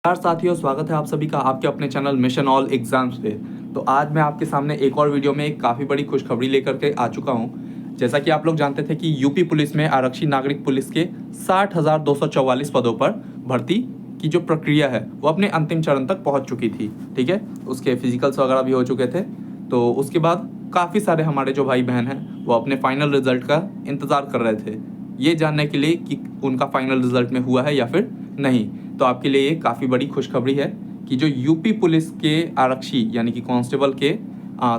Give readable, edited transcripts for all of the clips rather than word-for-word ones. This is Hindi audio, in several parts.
यार साथियों, स्वागत है आप सभी का आपके अपने चैनल मिशन ऑल एग्जाम्स पे। तो आज मैं आपके सामने एक और वीडियो में एक काफ़ी बड़ी खुशखबरी लेकर के आ चुका हूँ। जैसा कि आप लोग जानते थे कि यूपी पुलिस में आरक्षी नागरिक पुलिस के 60,244 पदों पर भर्ती की जो प्रक्रिया है वो अपने अंतिम चरण तक पहुँच चुकी थी। ठीक है, उसके फिजिकल्स वगैरह भी हो चुके थे। तो उसके बाद काफ़ी सारे हमारे जो भाई बहन हैं वो अपने फाइनल रिजल्ट का इंतज़ार कर रहे थे, ये जानने के लिए कि उनका फाइनल रिजल्ट में हुआ है या फिर नहीं। तो आपके लिए ये काफ़ी बड़ी खुशखबरी है कि जो यूपी पुलिस के आरक्षी यानी कि कांस्टेबल के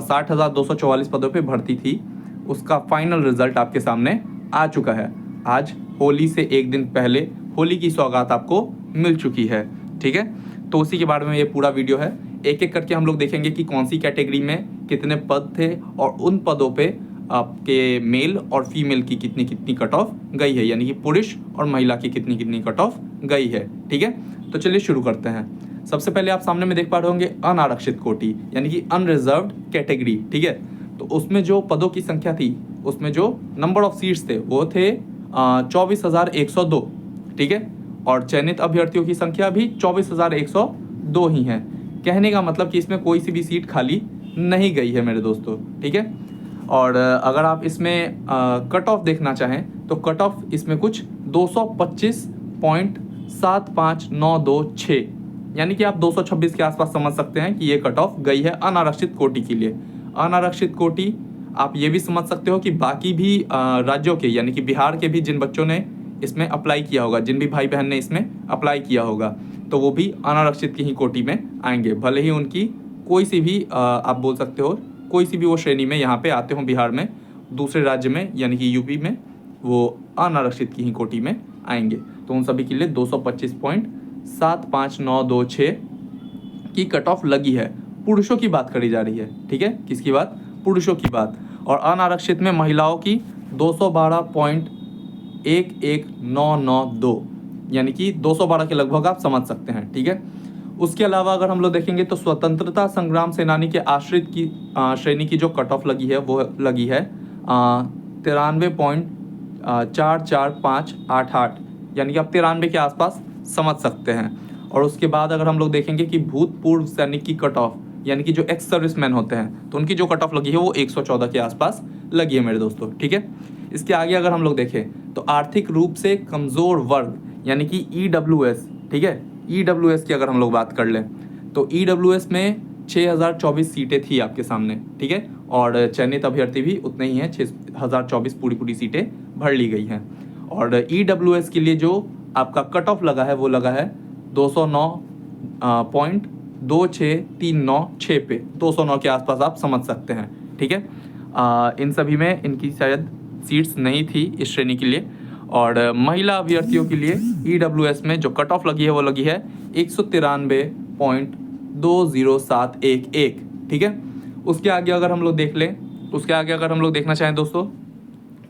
60,244 पदों पे भर्ती थी, उसका फाइनल रिजल्ट आपके सामने आ चुका है। आज होली से एक दिन पहले होली की सौगात आपको मिल चुकी है। ठीक है, तो उसी के बारे में ये पूरा वीडियो है। एक एक करके हम लोग देखेंगे कि कौन सी कैटेगरी में कितने पद थे और उन पदों पे आपके मेल और फीमेल की कितनी कितनी कट ऑफ गई है, यानी कि पुरुष और महिला की कितनी कितनी कट ऑफ गई है। ठीक है, तो चलिए शुरू करते हैं। सबसे पहले आप सामने में देख पा रहे होंगे अनारक्षित कोटि यानी कि अनरिजर्व्ड कैटेगरी। ठीक है, तो उसमें जो पदों की संख्या थी, उसमें जो नंबर ऑफ सीट्स थे वो थे 24,102। ठीक है, और चयनित अभ्यर्थियों की संख्या भी 24,102 ही है। कहने का मतलब कि इसमें कोई सी भी सीट खाली नहीं गई है मेरे दोस्तों। ठीक है, और अगर आप इसमें कट ऑफ देखना चाहें तो कट ऑफ इसमें कुछ 225.75926, यानी कि आप 226 के आसपास समझ सकते हैं कि ये कट ऑफ गई है अनारक्षित कोटि के लिए। अनारक्षित कोटि आप ये भी समझ सकते हो कि बाकी भी राज्यों के यानी कि बिहार के भी जिन बच्चों ने इसमें अप्लाई किया होगा, जिन भी भाई बहन ने इसमें अप्लाई किया होगा, तो वो भी अनारक्षित की ही कोटि में आएंगे, भले ही उनकी कोई सी भी आप बोल सकते हो कोई सी भी वो श्रेणी में यहाँ पे आते हो बिहार में, दूसरे राज्य में यानी कि यूपी में, वो अनारक्षित की ही कोटि में आएंगे। तो उन सभी के लिए 225.75926 की कट ऑफ लगी है। पुरुषों की बात करी जा रही है। ठीक है, किसकी बात? पुरुषों की बात। और अनारक्षित में महिलाओं की 212.11992, यानी कि 212 के लगभग आप समझ सकते हैं। ठीक है, उसके अलावा अगर हम लोग देखेंगे तो स्वतंत्रता संग्राम सेनानी के आश्रित की श्रेणी की जो कट ऑफ लगी है वो लगी है 93.44588, यानी कि आप 93 के आसपास समझ सकते हैं। और उसके बाद अगर हम लोग देखेंगे कि भूतपूर्व सैनिक की कट ऑफ यानी कि जो एक्स सर्विसमैन होते हैं, तो उनकी जो कट ऑफ लगी है वो 114 के आसपास लगी है मेरे दोस्तों। ठीक है, इसके आगे अगर हम लोग देखें तो आर्थिक रूप से कमज़ोर वर्ग यानी कि EWS। ठीक है, EWS की अगर हम लोग बात कर लें तो EWS में 6,024 सीटें थी आपके सामने। ठीक है, और चयनित अभ्यर्थी भी उतने ही हैं, 6,024 पूरी पूरी सीटें भर ली गई हैं। और EWS के लिए जो आपका कट ऑफ लगा है वो लगा है 209.26396 पे, 209 के आसपास आप समझ सकते हैं। ठीक है, इन सभी में इनकी शायद सीट्स नहीं थी इस श्रेणी के लिए। और महिला अभ्यर्थियों के लिए EWS में जो कट ऑफ लगी है वो लगी है 193.20711। ठीक है, उसके आगे अगर हम लोग देख लें, उसके आगे अगर हम लोग देखना चाहें दोस्तों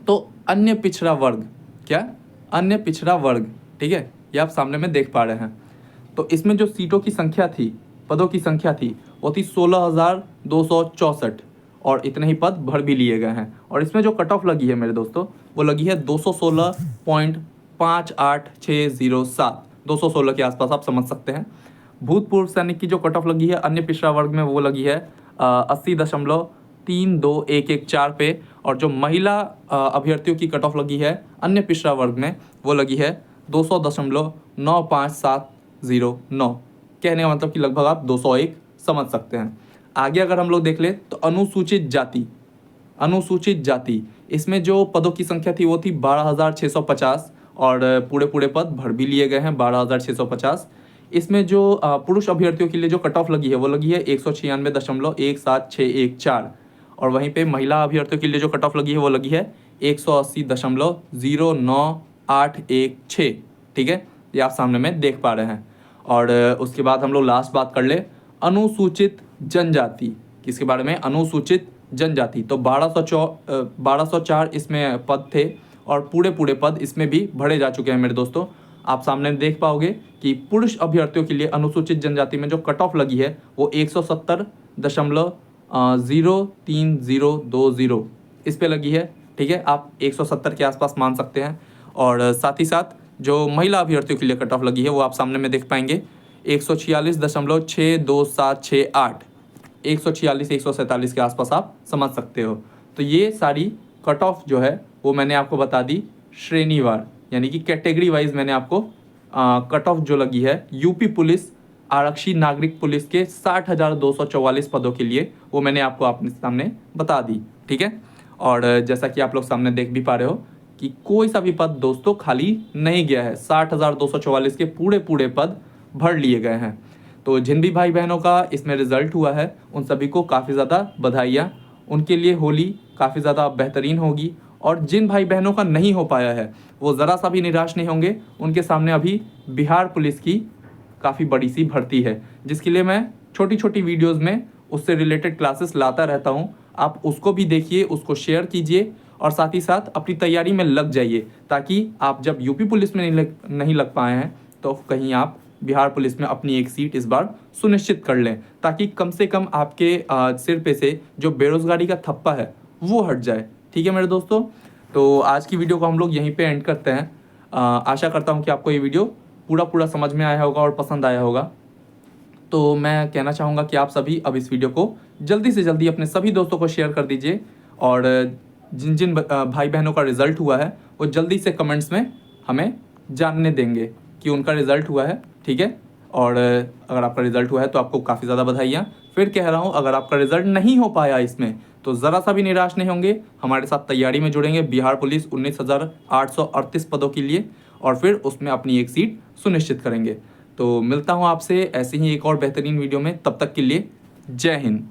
तो अन्य पिछड़ा वर्ग, क्या अन्य पिछड़ा वर्ग, ठीक है, ये आप सामने में देख पा रहे हैं। तो इसमें जो सीटों की संख्या थी, पदों की संख्या थी, वो थी 16,264, और इतने ही पद भर भी लिए गए हैं। और इसमें जो कट ऑफ लगी है मेरे दोस्तों वो लगी है 216.58607, 216 के आसपास आप समझ सकते हैं। भूतपूर्व सैनिक की जो कट ऑफ लगी है अन्य पिछड़ा वर्ग में वो लगी है 80.32114 पे। और जो महिला अभ्यर्थियों की कट ऑफ लगी है अन्य पिछड़ा वर्ग में वो लगी है 200.95709। कहने का मतलब कि लगभग आप 201 समझ सकते हैं। आगे अगर हम लोग देख ले तो अनुसूचित जाति, अनुसूचित जाति, इसमें जो पदों की संख्या थी वो थी 12,650, और पूरे पूरे पद भर भी लिए गए हैं 12,650। इसमें जो पुरुष अभ्यर्थियों के लिए जो कट ऑफ लगी है वो लगी है 196.17614, और वहीं पे महिला अभ्यर्थियों के लिए जो कट ऑफ लगी है वो लगी है 180.09816। ठीक है, ये आप सामने में देख पा रहे हैं। और उसके बाद हम लोग लास्ट बात कर ले अनुसूचित जनजाति, किसके बारे में? अनुसूचित जनजाति। तो 1204 इसमें पद थे, और पूरे पूरे पद इसमें भी भरे जा चुके हैं मेरे दोस्तों। आप सामने देख पाओगे कि पुरुष अभ्यर्थियों के लिए अनुसूचित जनजाति में जो कट ऑफ लगी है वो 170.03020 इस पे लगी है। ठीक है, आप 170 के आसपास मान सकते हैं। और साथ ही साथ जो महिला अभ्यर्थियों के लिए कट ऑफ लगी है वो आप सामने में देख पाएंगे 146.62768, 146-147 के आसपास आप समझ सकते हो। तो ये सारी कट ऑफ जो है वो मैंने आपको बता दी श्रेणीवार, यानी कि कैटेगरी वाइज मैंने आपको कट ऑफ जो लगी है यूपी पुलिस आरक्षी नागरिक पुलिस के 60,244 पदों के लिए, वो मैंने आपको अपने सामने बता दी। ठीक है, और जैसा कि आप लोग सामने देख भी पा रहे हो कि कोई सा भी पद दोस्तों खाली नहीं गया है, 60,244 के पूरे पूरे पद भर लिए गए हैं। तो जिन भी भाई बहनों का इसमें रिजल्ट हुआ है उन सभी को काफ़ी ज़्यादा बधाइयाँ, उनके लिए होली काफ़ी ज़्यादा बेहतरीन होगी। और जिन भाई बहनों का नहीं हो पाया है वो ज़रा सा भी निराश नहीं होंगे, उनके सामने अभी बिहार पुलिस की काफ़ी बड़ी सी भर्ती है, जिसके लिए मैं छोटी छोटी वीडियोस में उससे रिलेटेड क्लासेस लाता रहता हूँ। आप उसको भी देखिए, उसको शेयर कीजिए और साथ ही साथ अपनी तैयारी में लग जाइए, ताकि आप जब यूपी पुलिस में नहीं लग पाए हैं तो कहीं आप बिहार पुलिस में अपनी एक सीट इस बार सुनिश्चित कर लें, ताकि कम से कम आपके सिर पे से जो बेरोज़गारी का थप्पा है वो हट जाए। ठीक है मेरे दोस्तों, तो आज की वीडियो को हम लोग यहीं पे एंड करते हैं। आशा करता हूँ कि आपको ये वीडियो पूरा समझ में आया होगा और पसंद आया होगा। तो मैं कहना चाहूँगा कि आप सभी अब इस वीडियो को जल्दी से जल्दी अपने सभी दोस्तों को शेयर कर दीजिए, और जिन जिन भाई बहनों का रिज़ल्ट हुआ है वो जल्दी से कमेंट्स में हमें जानने देंगे कि उनका रिज़ल्ट हुआ है। ठीक है, और अगर आपका रिज़ल्ट हुआ है तो आपको काफ़ी ज़्यादा बधाइयाँ। फिर कह रहा हूँ, अगर आपका रिज़ल्ट नहीं हो पाया इसमें तो ज़रा सा भी निराश नहीं होंगे, हमारे साथ तैयारी में जुड़ेंगे बिहार पुलिस 19,838 पदों के लिए, और फिर उसमें अपनी एक सीट सुनिश्चित करेंगे। तो मिलता हूँ आपसे ऐसे ही एक और बेहतरीन वीडियो में, तब तक के लिए जय हिंद।